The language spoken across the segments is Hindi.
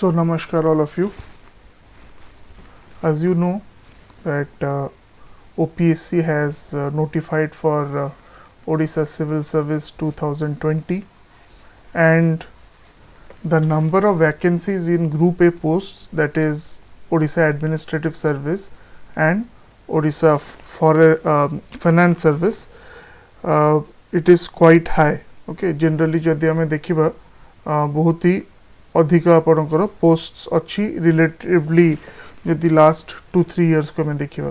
So namaskar all of you. As you know that OPSC has notified for Odisha Civil Service 2020, and the number of vacancies in Group A posts, that is Odisha Administrative Service and Odisha Finance Service, it is quite high. Okay, generally जदि आमे देखिबा बहुत ही अधिक आपणकर पोस्ट्स अच्छी रिलेटिवली जदि लास्ट 2-3 years को मैं देखिबा,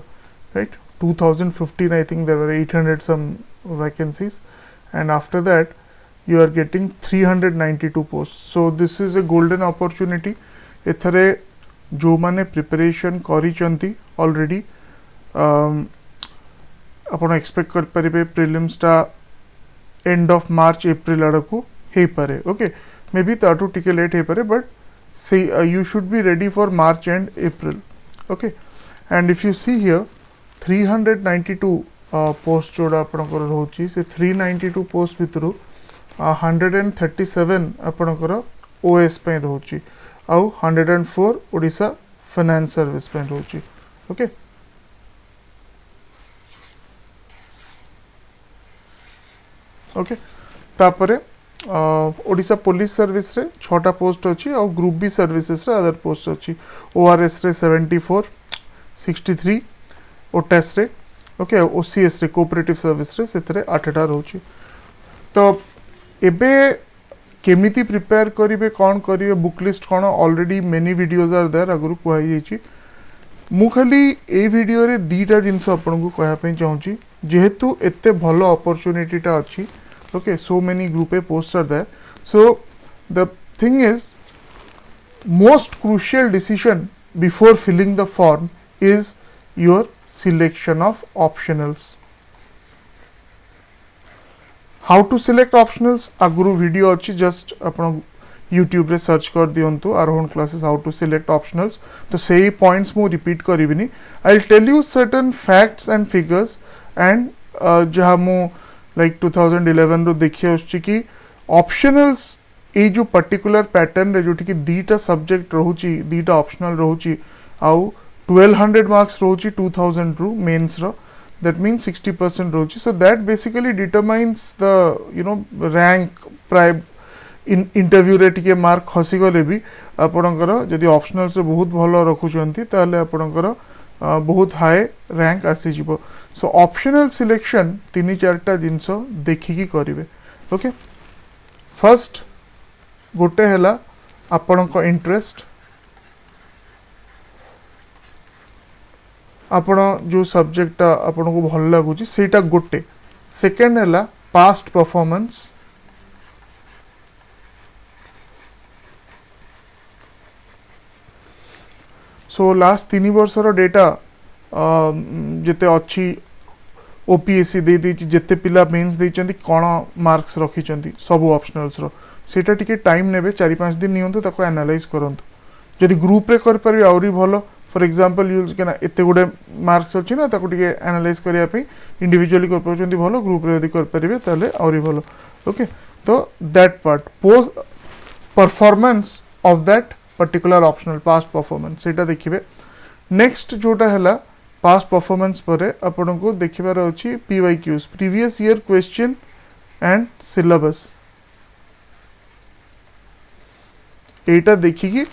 right. 2015 I think there were 800 some vacancies, and after that you are getting 392 posts. So this is a golden opportunity. एथरे जो माने प्रिपरेशन करी चंती ऑलरेडी आपण एक्सपेक्ट कर परिबे प्रीलिम्स टा एंड ऑफ मार्च एप्रिल आडकू हे पारे. ओके, मे बी ताटू टिके लेट हे पारे, बट से you should be ready for March and April. Okay, and if you see here 392 post जोड़ा आपणकर रहउची, से 392 पोस्ट भितरु 137 आपणकर ओएस पे रहउची आउ 104 ओडिशा फाइनेंस सर्विस पे रहउची. ओके, ओके, तापरे ओडिशा पुलिस सर्विस रे 6टा पोस्ट अच्छी और ग्रुप बी सर्विसेस रे अदर पोस्ट अच्छी. ओआरएस रे 74, 63 ओटास रे, ओके, ओसीएस रे कोऑपरेटिव सर्विस रे सेतरे 8टा रहउची. तो एबे केमिति प्रिपेयर करिवे, कोन करिवे, बुक लिस्ट कोन, already many videos are there, अगरु कहै जाइछि. मु खाली ए वीडियो रे दीटा जिंस आपन को कहया पई चाहूची, जेहेतु एते भलो अपॉर्चुनिटी टा अछि. Okay, so many group A posts are there. So the thing is, most crucial decision before filling the form is your selection of optionals. How to select optionals? Aguru video अच्छी, just अपन YouTube रे सर्च कर दियंतु Aarohan classes how to select optionals. तो सही पॉइंट्स मु रिपीट करिबिनी. I will tell you certain facts and figures, and जहाँ मु लाइक 2011 रो देखिए उसची कि ऑप्शनल्स ए जो पर्टिकुलर पैटर्न रे जोटी कि दीटा सब्जेक्ट रहउची, दीटा ऑप्शनल रहउची, आउ 1200 मार्क्स रहउची 2000 रो मेंस रो, दैट मीन्स 60% रहउची. So that basically determines the rank prime in interview रे टिके मार्क खसी गले भी आपणकर जदि ऑप्शनल्स रे बहुत भलो रखुचंती ताले आपणकर बहुत हाई रैंक आसी जिवो. सो ऑप्शनल सिलेक्शन 3-4टा जिंस देखिकी करिवे. ओके, फर्स्ट गोटे हैला आपणक इंटरेस्ट, आपण जो सब्जेक्ट आपण को भल लागुची सेटा गोटे. सेकंड हैला पास्ट परफॉर्मेंस, सो लास्ट 3 वर्षर डेटा जेते अच्छी ओपीएससी दे दी, जेते पिला मेंस देइचंती कोन मार्क्स रखिचंती सब ऑप्शनल्स रो, सेटा टिके टाइम नेबे 4-5 दिन नियंतु ताको एनालाइज करंतु. जदि ग्रुप रे कर परिबे आउरी भलो. फॉर एग्जांपल यूज केना एते गुडे मार्क्स अछि ना, ताको टिके एनालाइज करिया पे इंडिविजुअली कर परचंती भलो, ग्रुप रे यदि कर परिबे ताले आउरी भलो. ओके, तो that part post performance of that particular optional past performance सेटा देखिबे. नेक्स्ट जोटा हैला पास्ट परफॉर्मेंस परे आपण को देखिबार अछि PYQs, previous year question and syllabus. Etah देखिकी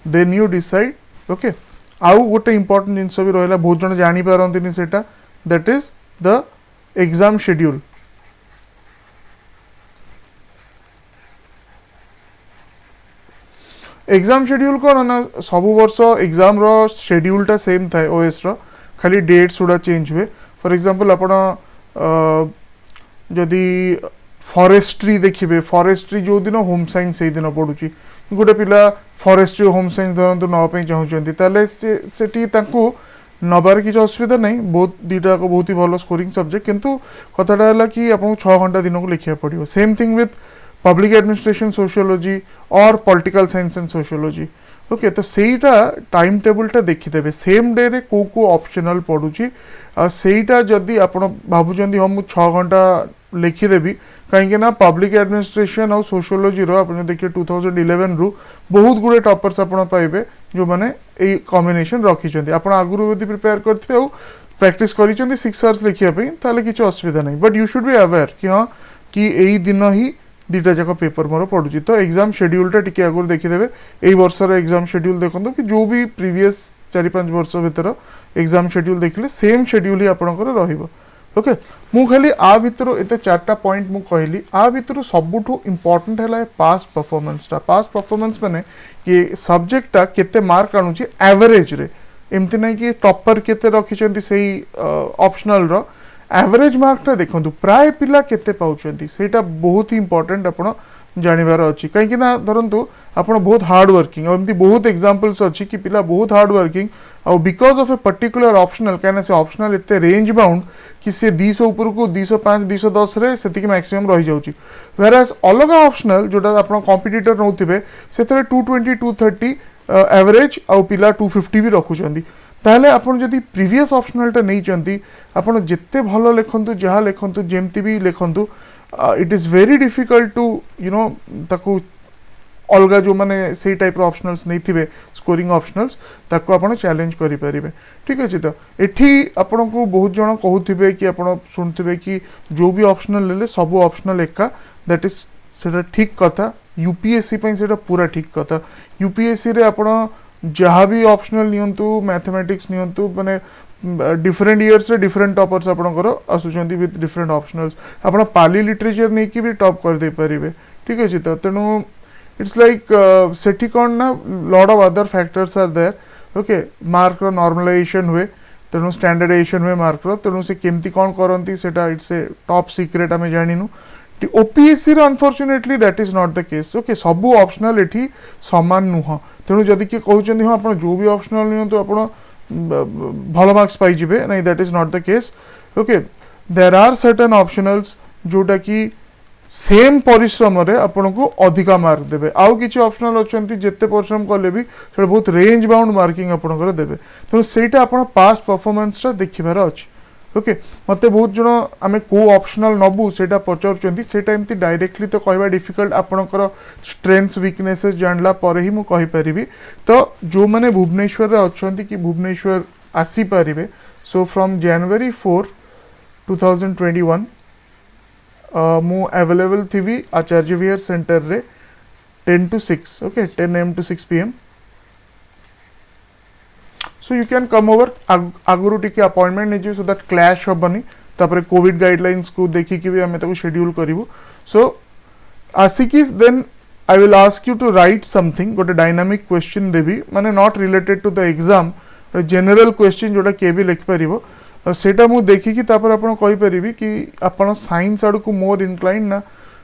then you decide. Okay, आउ गोटे इंपोर्टेंट जिंस भी रहला, बहुत जण जानि पारंतिनी सेटा, that is the exam schedule. Exam schedule कौन ना, सब वर्ष एग्जाम रो शेड्यूल टा सेम थाए ओएस रो, खाली डेट्स उडा चेंज हुए. फॉर एग्जांपल आपण जदि फॉरेस्ट्री देखिबे, फॉरेस्ट्री जो दिन होम साइंस से दिन पडुची, गोटे पिला फॉरेस्ट्री होम साइंस धरंतु न पे चाहउचंती ताले सेटी तांको नबार किछ असुविधा नहीं. बहुत दीटा को बहुत ही भलो स्कोरिंग सब्जेक्ट, किंतु कथाटा हैला कि आपन 6 घंटा दिन को लिखिया पड़ियो. Same thing with public administration sociology और political science and sociology. Okay, तो सेटा टाइम टेबलटा देखिदेबे सेम डे रे को ऑप्शनल पडुची. सेटा जदि आपण भाबुचंदी हम 6 घंटा लिखिदेवी कहीं ना पब्लिक एडमिनिस्ट्रेशन और सोशियोलॉजी रो आप देखिए 2011 रु बहुत गुड़े टॉपर्स आप पाइबे जो मैंने ये कॉम्बिनेशन रखी आप आगुरी यदि प्रिपेयर करते प्रैक्टिस कर 6 आवर्स लिखापी ताले किसी असुविधा नहीं but you should be aware कि हाँ कि यही दिन ही दुटा जाक पेपर मोर पड़ुची तो एग्जाम शेड्यूलटा टिके आगुरी देखीदे यही वर्षर एग्जाम शेड्यूल देखो कि जो भी प्रीवियस 4-5 वर्ष भीतर एग्जाम शेड्यूल देखिले सेम शेड्यूल ही आपंकर रहिबो ओके मु खाली आ भितर एत 4टा पॉइंट मु कहली आ भितर सबुठू इंपोर्टेंट है पास्ट परफॉर्मेंस माने कि सब्जेक्टटा केते मार्क आणुची एवरेज रे एमती नहीं कि टॉपर केते रखिचंती सेही ऑप्शनल रो एवरेज मार्कटा देखंतु प्राय पिला केते पाउचंती सेटा बहुत ही इंपोर्टेंट आपण जानिबार अछि कहीं ना धरंतु आपण बहुत हार्ड वर्किंग एमती बहुत एग्जांपल्स अछि कि पिला बहुत हार्ड वर्किंग और because of a particular optional कहना से ऑप्शनल एते रेंज बाउंड कि से 200 ऊपर को 205 210 रे सेति कि मैक्सिमम रहि जाउची वेरास अलग ऑप्शनल जोटा आपण कॉम्पिटिटर नउथिबे सेतरे 220 230 एवरेज और पिला 250 भी रखुचंदी ताहले आपण जदि प्रीवियस ऑप्शनलटा नहीं चंती आपण जेते भलो लेखंतु जहा लेखंतु जेमती भी लेखंतु it is very difficult to you know ताकू अलगा जो माने से टाइप ऑप्शनल्स नहीं थिबे स्कोरिंग ऑप्शनल्स ताकू आपण चैलेंज करि परिबे ठीक अछि तो एठी आपण को बहुत जण कहउथिबे कि आपण सुनथिबे कि जो भी ऑप्शनल लेले सब ऑप्शनल एका दैट इज सेटा ठीक कथा यूपीएससी पई सेटा पूरा ठीक कथा यूपीएससी रे आपण जहाँ भी ऑप्शनल नियंतु मैथमेटिक्स नियंतु माने डिफरेंट इयर्स रे डिफरेंट टॉपर्स आपनकर आसुचंती विथ डिफरेंट ऑप्शनल्स आपण पाली लिटरेचर नहीं कि भी टॉप कर दे परिबे ठीक अछि त तेनु इट्स लाइक सेठी कोन ना lot of other factors are there okay mark रो नॉर्मलाइजेशन हुए तेनु स्टैंडर्डाइजेशन हुए मार्क रो तेनु से केमती कोन करंती सेटा इट्स ए टॉप सीक्रेट हमें जानिनु ओपीएससी रे unfortunately that is not the case okay सबू ऑप्शनल एठी समान नुह तेणु जदि किए कहउचंदी हां आपण जो भी ऑप्शनल नियंतु आपण भलो मार्क्स पाई जिबे नहीं that is not the case okay there are certain optionals जोटा कि सेम परिश्रम रे आपण को अधिका मार्क देबे आउ किछि ऑप्शनल अछंती जेते परिश्रम करले भी सेटा बहुत रेंज बाउंड मार्किंग आपण कर देबे तेणु सेटा आपण पास्ट परफॉर्मेंस रा देखिबार अछि ओके मते बहुत जण आमे को ऑप्शनल नबु सेटा पचारचंती सेटा एमती डायरेक्टली तो कहबा डिफिकल्ट आपनकर स्ट्रेंथ्स वीकनेसेस जानला पर ही मु कहि परिबी तो जो माने भुवनेश्वर रे अछंती कि भुवनेश्वर आसी परिबे सो फ्रॉम जनवरी 4 2021 मु अवेलेबल थिबी आचार्य विहार सेंटर रे 10 to 6 okay 10 am to 6 pm so you can come over aguru टिके अपॉइंटमेंट नेजि सो दैट क्लैश होबनी तापर कोविड गाइडलाइंस को देखि कि भी हमें ताको शेड्यूल करिवो सो आसिकिस then I will ask you to write something गोटे डायनामिक क्वेश्चन देबी माने not related to the exam general question जोटा के भी लिख परिवो सेटा मु देखि कि तापर आपण कहि परिबी कि आपण साइंस आडू को मोर इनक्लाइन ना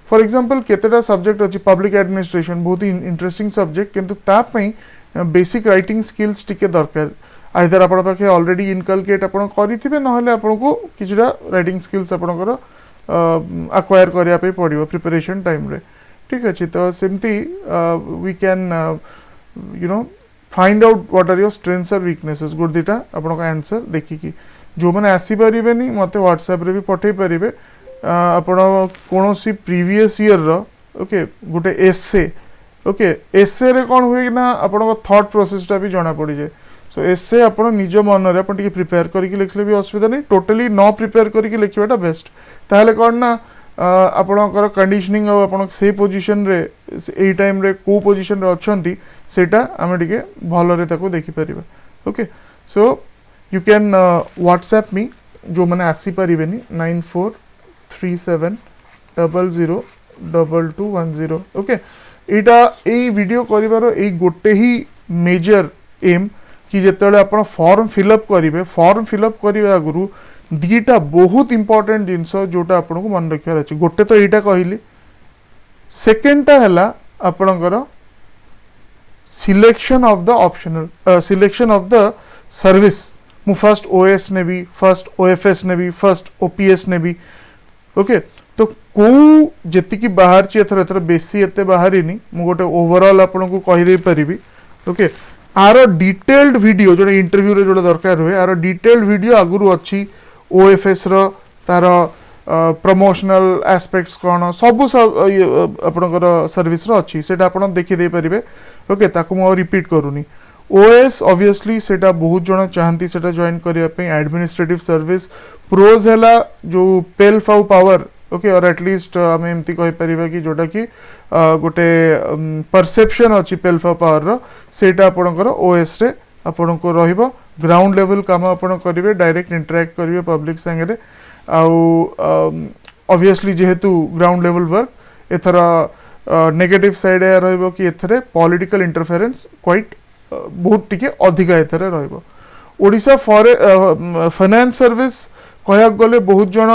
फॉर एग्जांपल केतेटा सब्जेक्ट अछि पब्लिक एडमिनिस्ट्रेशन बहुत ही इंटरेस्टिंग सब्जेक्ट किंतु ता पई बेसिक राइटिंग स्किल्स टिके दरकार आइदर आपण पाखे ऑलरेडी इनकलकेट आपण करिथिबे नहले आपण को किछरा राइटिंग स्किल्स आपणकर एक्वायर करिया पे पड़िबो प्रिपरेशन टाइम रे ठीक अछि तो सेमती we can you know find out what are your strengths और वीकनेसेस गुड दिटा आपण का आंसर देखि कि जो माने आसी परिबेनी मते व्हाट्सएप रे भी पठै परिबे आपण कोनोसी प्रीवियस ईयर रो ओके गुटे एसे ओके एसे रे कोन होय ना आपण को थॉट प्रोसेस टा भी जाना पड़ी जाय सो एसे आपण निज मन रे आपण टिके प्रिपेयर करके लिखले भी असुविधा नहीं टोटली न प्रिपेयर करके लिखिबाटा बेस्ट ताहले कोन ना आपणकर कंडीशनिंग और आपण से पोजीशन रे ए टाइम रे को पोजीशन रे अछंती सेटा आमे टिके भलो रे ताको देखि परिबा okay so you can WhatsApp me जो माने आसी परिबेनी 9437002210 ओके एटा ए वीडियो करिवारो ए गोटे ही मेजर एम कि जेतेले आपण फॉर्म फिलअप करिवे फॉर्म फिलअप करिवा गुरु दीटा बहुत इंपोर्टेंट जिंस जोटा आपण को मन रखियार अछि गोटे तो एटा कहिली सेकंड ता हला आपणकर selection of the optional selection of the service मु फर्स्ट ओएस ने भी फर्स्ट ओएफएस ने भी फर्स्ट ओपीएस ने भी ओके तो को जेति की बाहर छि एथर एथर बेसी एते बाहरी नी मु गोटे ओवरऑल आपण को कहि दे परिबी ओके आरो डिटेल्ड वीडियो जो इंटरव्यू रे जो दरकार होय आरो डिटेल्ड वीडियो आगुरु अछि ओएफएस रो तार प्रमोशनल एस्पेक्ट्स कौन सब आपणकर सर्विस अच्छी से देखी दे पारे ओके ताकू मु रिपीट करूनी ओएस ऑब्वियसली सेटा बहुत जन चाहती सेटा जॉइन करने एडमिनिस्ट्रेटिव सर्विस प्रोज है जो पेल्फ आउ पावर ओके और एटलिस्ट आम एमती कहीपर कि जोटा कि गोटे परसेप्शन अच्छी पेल्फ आउ पावर सेटा आपणकर ओएस रे आपण को रहिबो ग्राउंड लेवल काम आपण करिवे डायरेक्ट इंटरैक्ट करिवे पब्लिक संगे आउ ऑब्वियसली जेहेतु ग्राउंड लेवल वर्क एथर नेगेटिव साइड या रहिबो कि एथरे पॉलिटिकल इंटरफेरेंस क्वाइट बहुत टिके अधिका एथरे रहिबो ओडिशा फाइनेंस सर्विस कहया गले बहुत जण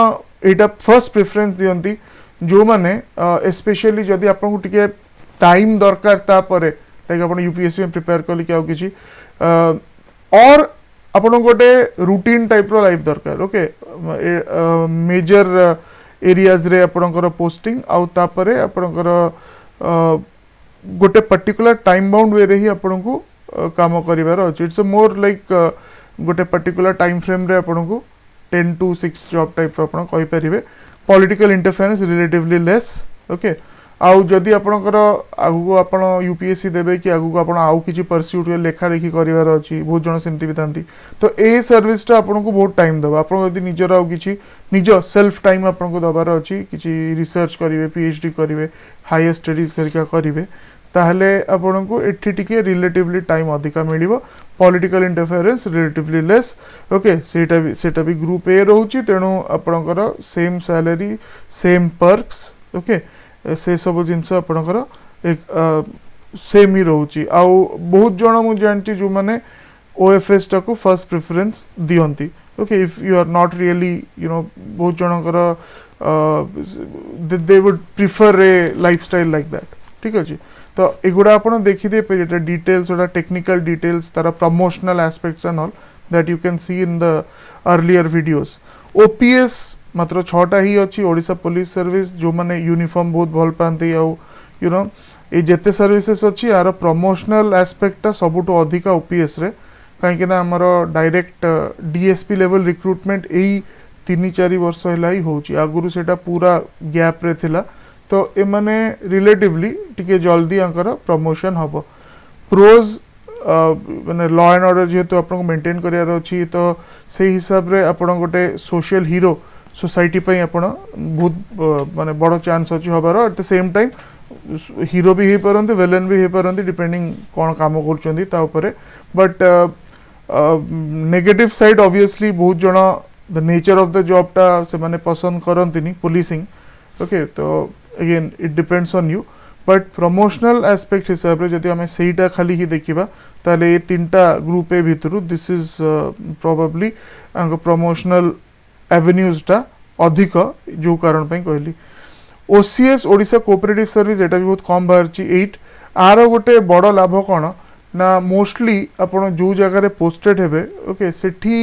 एटा फर्स्ट प्रेफरेंस दियंती जो माने स्पेशली जदी आपन को टिके टाइम दरकार ता परे लाइक आपन यूपीएससी में प्रिपेयर करली कि आउ किछि और आपण गोटे रूटीन टाइप रो लाइफ दरकार ओके मेजर एरियाज रे आपणकर पोस्टिंग आउ तापरे आपणकर गोटे पर्टिकुलर टाइम बाउंड वे रे ही आपण को काम करिवार अछि इट्स मोर लाइक गोटे पर्टिकुलर टाइम फ्रेम रे आपण को 10 to 6 जॉब टाइप रो आपण कहि परिबे political interference relatively less okay आउ जदि आपणकर आगु आपण यूपीएससी देबे कि आगु आपण आउ किछि परस्यूट लेखा लेखी करिवार अछि बहुत जण सेमति भी थांती तो ए सर्विस टा आपण को बहुत टाइम दबा आपण जदि निजर आउ किछि निज सेल्फ टाइम आपण को दबार अछि किछि रिसर्च करिवे पीएचडी करिवे हायर स्टडीज करिका करिवे ताहले आपण को एठी टिके रिलेटिवली टाइम अधिका मिलिबो political interference relatively less okay सेटा भी ग्रुप ए रहउची तेनु आपणकर same salary same perks okay से सब जिनस आपणकर एक सेम ही रहउची आउ बहुत जण मु जानची जो माने ओएफएस टा को फर्स्ट प्रेफरेंस दियंती okay if you are not really you know बहुत जनकर they would prefer a lifestyle like that ठीक अछि तो एगुड़ा आपण देखि दे पे डिटेल्स ओडा टेक्निकल डिटेल्स तारा promotional aspects and all that you can see in the earlier videos OPS मात्र 6टा ही अछि ओडिशा पुलिस सर्विस जो माने यूनिफॉर्म बहुत भल पांती आउ यू नो ए जेते सर्विसेस अछि आर प्रमोशनल एस्पेक्टटा सबुटो अधिका ओपीएस रे काहे कि ना हमर डायरेक्ट डीएसपी लेवल रिक्रूटमेंट एई 3-4 वर्ष हैला ही होची आगुरु सेटा पूरा गैप रे थिला तो ए माने रिलेटिवली टिके जल्दी आंकर प्रमोशन हबो प्रोज माने लॉ एंड ऑर्डर जेहेतु आपन मेंटेन करियार अछि तो से हिसाब रे आपन गोटे सोशल हीरो सोसाइटी पे आपण बहुत माने बड़ चांस अछि हबार at the same time hero भी हे परंती विलेन भी हे परंती डिपेंडिंग कोन काम करचंदी ता ऊपर बट नेगेटिव साइड ऑब्वियसली बहुत जण the nature of the job टा से माने पसंद करंतीनी पुलिसिंग ओके तो again it depends on you but promotional aspect हिसाब रे जदि हमें सेहीटा खाली ही देखिबा ताले ए तीनटा ग्रुप ए भितरु दिस इज प्रोबेबली अंग प्रमोशनल एवेन्यूज टा अधिक जो कारण पे कहली ओसीएस ओडिशा कोऑपरेटिव सर्विस एटा भी बहुत कम बाहरची 8 आरो गोटे बड़ लाभ कोन ना मोस्टली आपण जो जगह रे पोस्टेड हेबे ओके सेठी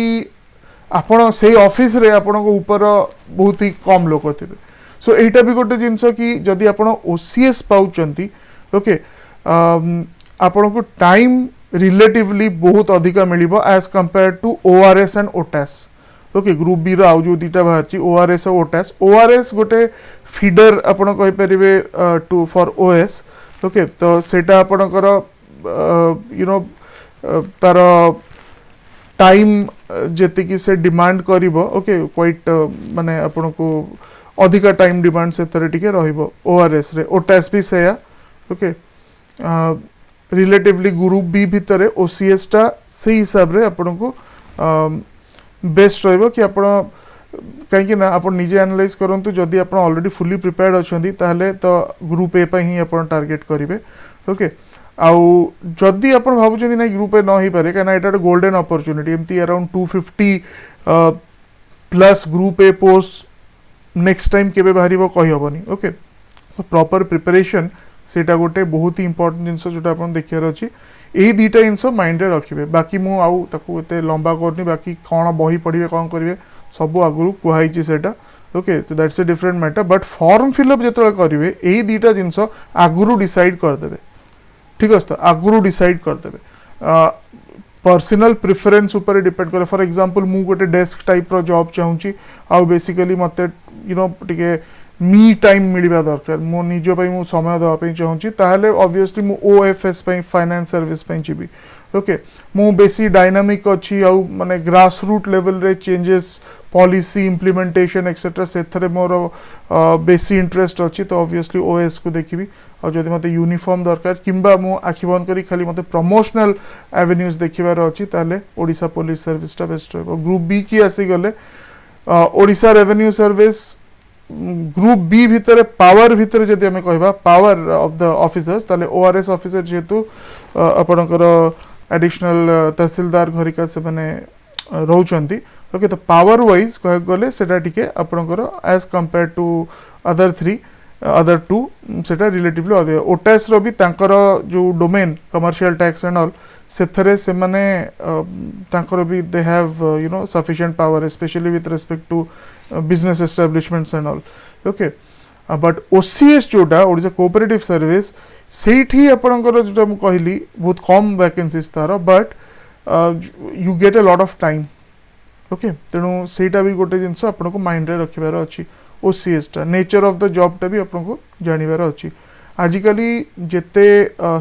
आपण से ऑफिस रे आपण को ऊपर बहुत ही कम लोक थिबे सो एटा भी गोटे जिंस कि जदि आपण ओसीएस पाउचंती ओके आपण को टाइम रिलेटिवली बहुत अधिका मिलिबो as compared to ORS and OTAS okay group B रो जो दीटा बाहरची ओआरएस और ओटास ओआरएस गोटे फीडर आपण कहि परिबे टू फॉर ओएस ओके तो सेटा आपणकर यू नो तार टाइम जेते कि से डिमांड करिवो ओके क्वाइट माने आपण को अधिका टाइम डिमांड से तरे टिके रहिबो ओआरएस रे ओटास भी सेया ओके रिलेटिवली ग्रुप बी भितरे ओसीएस टा से हिसाब रे आपण को बेस्ट रहिबो कि आपण कहीं ना आप निजे एनालाइज करंतु जदि आप ऑलरेडी फुली प्रिपेयर्ड अच्छा ताहले तो ग्रुप ए पे ही आप टार्गेट करेंगे ओके आउ जदि आप भावुं ना ग्रुप ए न हो पारे कहीं एटा गोल्डन अपॉर्चुनिटी एमती around 250 plus group A post next time केबे बाहर कही हेनी ओके प्रॉपर प्रिपरेशन सेटा गोटे बहुत ही इंपोर्टेंट जिनस जोटा आप देखार अच्छी यही दुईटा जिनस माइंड रे रखिए बाकी मु आउ ताकू एते लंबा करनी बाकी कौन बही पढ़े कौन करेंगे सब आगु कहुई सेटा ओके तो that's a different matter but form fill up जो करेंगे यही दुईटा जिनस आगु डिसाइड करदे ठीक है तो आगु डिसाइड करदे पर्सनल प्रिफरेन्स ऊपर डिपेंड करे फॉर एग्जांपल मु गोटे डेस्क टाइप रो जॉब चाहूची आउ बेसिकली मते यू नो टिके मी टाइम मिलवा दरकार मो निज मु समय देवाई चाहूँगी ताहले ऑब्वियसली मु ओएफएस फाइनेंस सर्विस जीवी ओके मु बेसी डायनामिक अच्छी आउ माने ग्रास रूट लेवल रे चेंजेस पॉलिसी इम्प्लीमेंटेशन एक्सेट्रा से मोर बेसी इंटरेस्ट अच्छी तो ऑब्वियसली ओएस को देखी और जदि मते यूनिफॉर्म दरकार किंबा मु आखि बंद करी खाली मते प्रमोशनल एवेन्यूज देखिबार अच्छी ताहले ओडिशा पुलिस सर्विस टा बेस्ट रहबो ग्रुप बी की आसी गले Odisha revenue service group B भितर पावर भितर जदि हमें कहबा पावर ऑफ द ऑफिसर्स ताले ओआरएस ऑफिसर जेतु आपनकर एडिशनल तहसीलदार घरिका से माने रहउचंती ओके तो पावर वाइज कह गले सेटा टिके आपनकर as compared to other three other two सेटा रिलेटिवली अधिक ओटास रो भी तांकर जो domain commercial tax and all सेथरे से माने तांकर भी they have you know sufficient power specially with respect to business establishments and all okay but OCS जोटा ओडिशा कोऑपरेटिव सर्विस सेठी आपनकर जोटा मु कहली बहुत कम वैकेंसीज तार but you get a lot of time okay तेणु सेटा भी गोटे जिनस आपको माइंड रे रखिबार अच्छी ओसीएस टा नेचर ऑफ द जॉब टा भी आपको जानिबार अच्छी आजिकली जेते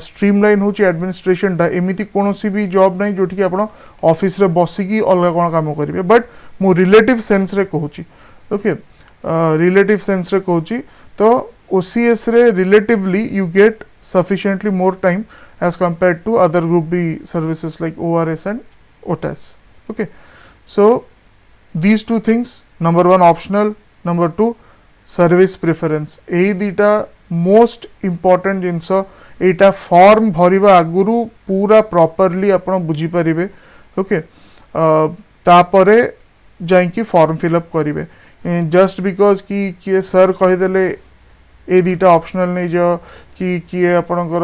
स्ट्रीमलाइन होची एडमिनिस्ट्रेशन टा एमिति कोनोसी भी जॉब नहीं जोठी कि आपण ऑफिस रे बसिकी अलग कोन काम करिवे बट मु रिलेटिव सेंस रे कहूची ओके रिलेटिव सेंस रे कहूची तो ओसीएस रे relatively you get sufficiently more time as compared to other group B services like ORS and OTAS okay so these two things number one optional number two service preference एही दीटा मोस्ट इम्पोर्टेंट जिनस एटा फॉर्म भरिबा आगुरु पूरा प्रॉपर्ली आपण बुझी परिबे ओके तापरे जाइकी फॉर्म फिलअप करिवे जस्ट बिकॉज कि सर कहि देले ए दीटा ऑप्शनल नहीं जो कि किए आपणकर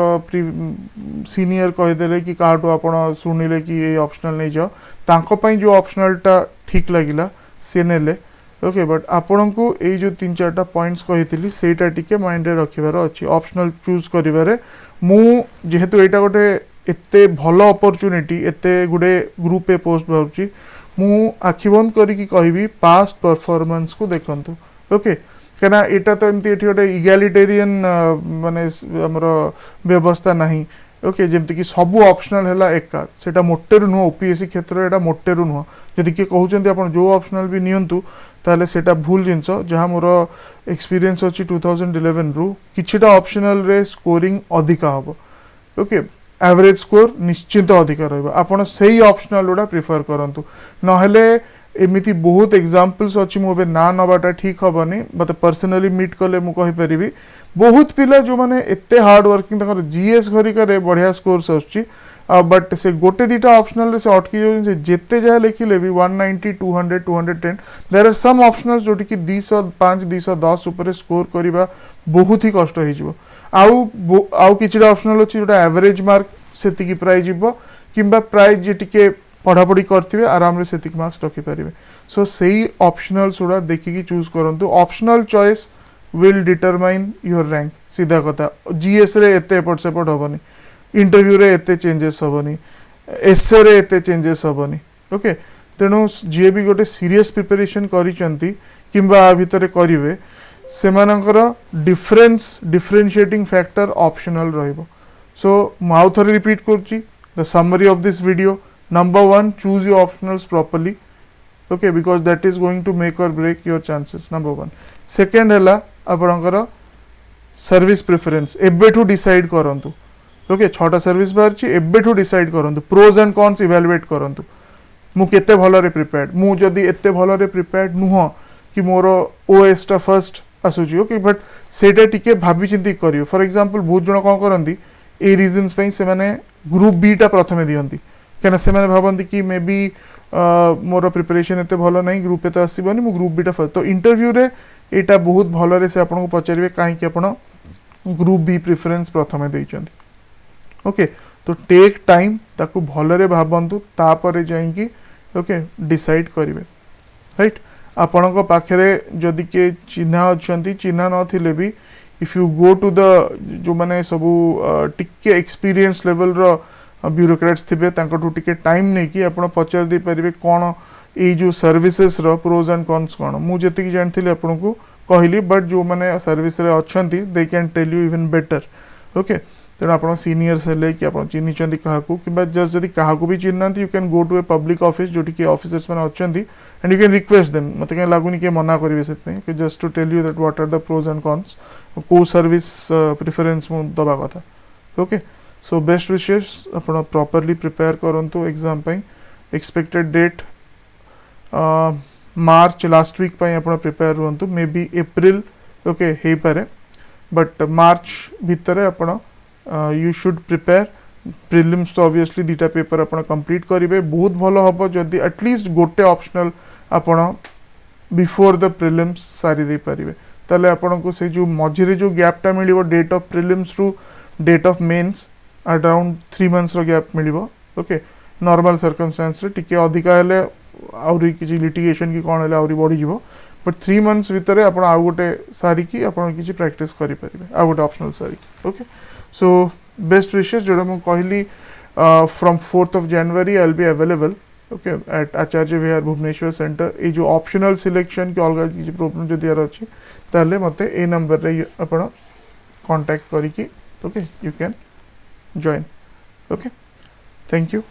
सीनियर कहीदेले कि काटू आपण शुणिले कि ये ऑप्शनल नहीं जाओ तांको पई जो ऑप्शनलटा ठीक लगिला से नेले ओके बट आपण को ए जो तीन चारटा पॉइंट्स कहितली सेटा टिके माइंड रे रखिबार अछि ऑप्शनल चूज करिबारे मु जेहेतु एटा गोटे एते भलो अपॉर्चुनिटी एते गुडे ग्रुप पे पोस्ट बाउची मु आखि बंद करी कि कहबी पास्ट परफॉर्मेंस को देखंतु ओके कहना एटा तो एमती एठी गोटे इगैलिटेरियन माने हमर व्यवस्था नहीं ओके जेमति कि सबु ऑप्शनल हैला एका सेटा मोटेरु नुह ओपीएससी क्षेत्र एटा मोटेरु नुह जदि के कहउचंती आपण जो ऑप्शनल भी नियंतु ताले सेटा भूल जिंस जहां मोर एक्सपीरियंस अछि 2011 रु किछिटा ऑप्शनल रे स्कोरिंग अधिका हबो ओके एवरेज स्कोर निश्चित अधिका रहबा आपण सेही ऑप्शनल उडा प्रेफर करंतु नहले एमिति बहुत एग्जांपल्स अछि मोबे ना नबाटा ठीक हबनी मते पर्सनली मीट कले मु कहि परिबी बहुत पिला जो माने एते हार्ड वर्किंग तकर जीएस घरी करे बढ़िया स्कोर्स आछि बट से गोटे दीटा ऑप्शनल से अटकी जो से जेते जा लिखिले भी 190 200 210 देयर आर सम ऑप्शनल्स जोटी कि 205 210 ऊपर स्कोर करिबा बहुत ही कष्ट हे जिवो आउ किछटा ऑप्शनल अछि जोटा एवरेज मार्क सेति की प्राइस जिवो किंबा प्राइस जे टिके पढ़ापढ़ी करते आराम रे सेतिक मार्क्स रखी पारे सो सही ऑप्शनल सुड़ा देखिकी चूज करंतु optional choice will determine your rank सीधा कथा जीएस रे एते एपट सेपट होबनी इंटरव्यू रे एते चेंजेस होबनी एसए रे एते चेंजेस होबनी ओके तेणु जे भी गोटे सीरियस प्रिपरेशन करिसंती किंबा आ भितरे करिवे सेमानकर डिफरेंशिएटिंग फैक्टर ऑप्शनल रहइबो सो माउ थरे रिपीट करची the summary of this video number one choose your optionals properly okay because that is going to make or break your chances number one second hela आपनकर सर्विस प्रेफरेंस एबेठू डिसाइड करंतु ओके छटा सर्विस बाहर छी एबेठू डिसाइड करंतु प्रोज एंड कॉन्स इवैल्यूएट करंतु मु केते भलो रे प्रिपेयर्ड मु जदी एते भलो रे प्रिपेयर्ड नुह कि मोर ओएस टा फर्स्ट आसुची ओके बट सेटा टिके भाबी चिंती करियो फॉर एग्जांपल बहुत जण कोन करंती ए रीजंस पई से माने ग्रुप बी टा प्रथमे दियंती कहना से मैंने भावती कि मे बी मोर प्रिपरेशन एते भलो नहीं ग्रुप तो आसबनी मु ग्रुप बीटा फर्स्ट तो इंटरव्यू रे एटा बहुत भलो रे से आपन को पचारिबे काहे कि आपन ग्रुप बी प्रेफरेंस प्रथमे देइचंती ओके तो टेक टाइम ताकू भलो रे भाबंतु तापरे जाईकी ओके डिसाइड करिवे राइट आपन को पाखरे जदी के चिन्हा अछंती चिन्हा न थिले भी if you go to the जो माने सबु टिके एक्सपीरियंस लेवल रो ब्यूरोक्रेट्स थे टिके टाइम नहीं कि आप पचार दे पारे कौन ये जो सर्विसेस रो प्रोज एंड कॉन्स कौन मुझे जानी आपको कहली बट जो मैंने सर्विस रे अछंती they can tell you even better okay तेणु आप सीनियर्स हेले कि आप चिन्ह क्या कि जस्ट जदि क्या भी चिन्ह you can go to a public office जो कि ऑफिसर्स मैंने अच्छा and you can request them मत कहीं लगुनि किए मना करेंगे से just to tell you that what are the pros and cons को सर्विस प्रिफरेंस मु दबा कथा ओके सो बेस्ट विशेष आप प्रॉपर्ली प्रिपेयर करंतु एग्जाम पई expected date March last week पई आप प्रिपेयर रुहंतु मे बी एप्रिल ओके हे पारे बट मार्च भितर आप यू शुड प्रिपेयर प्रिलिम्स तो ऑब्वियसली दीटा पेपर आपण कंप्लीट करेंगे बहुत भलो हम जदि एटलिस्ट गोटे ऑप्शनल आपण बिफोर द प्रिलिम्स सारी दे पारिबे ताले आपण को से जो मझिरे जो गैपटा मिलिबो date of prelims to date of mains around 3 months रो गैप मिलिबो ओके नॉर्मल सर्कमस्टेंस रे टिके अधिका हेले आउरी किछि लिटिगेशन की कोन हेले आउरी बढ़ी जिवो बट 3 मंथ्स भितर आपण आ गोटे सारी की आपण किछि प्रैक्टिस करि परिबे आ गोटे ऑप्शनल सारी ओके so best wishes जोड़ा मैं कहली from 4th of January I'll be available okay at Acharya Vihar Bhubaneswar Center ये जो optional selection की अलग किसी प्रॉब्लम जो दिया रही ताले मते ए नंबर रे आपण कांटेक्ट करी की okay you can join okay thank you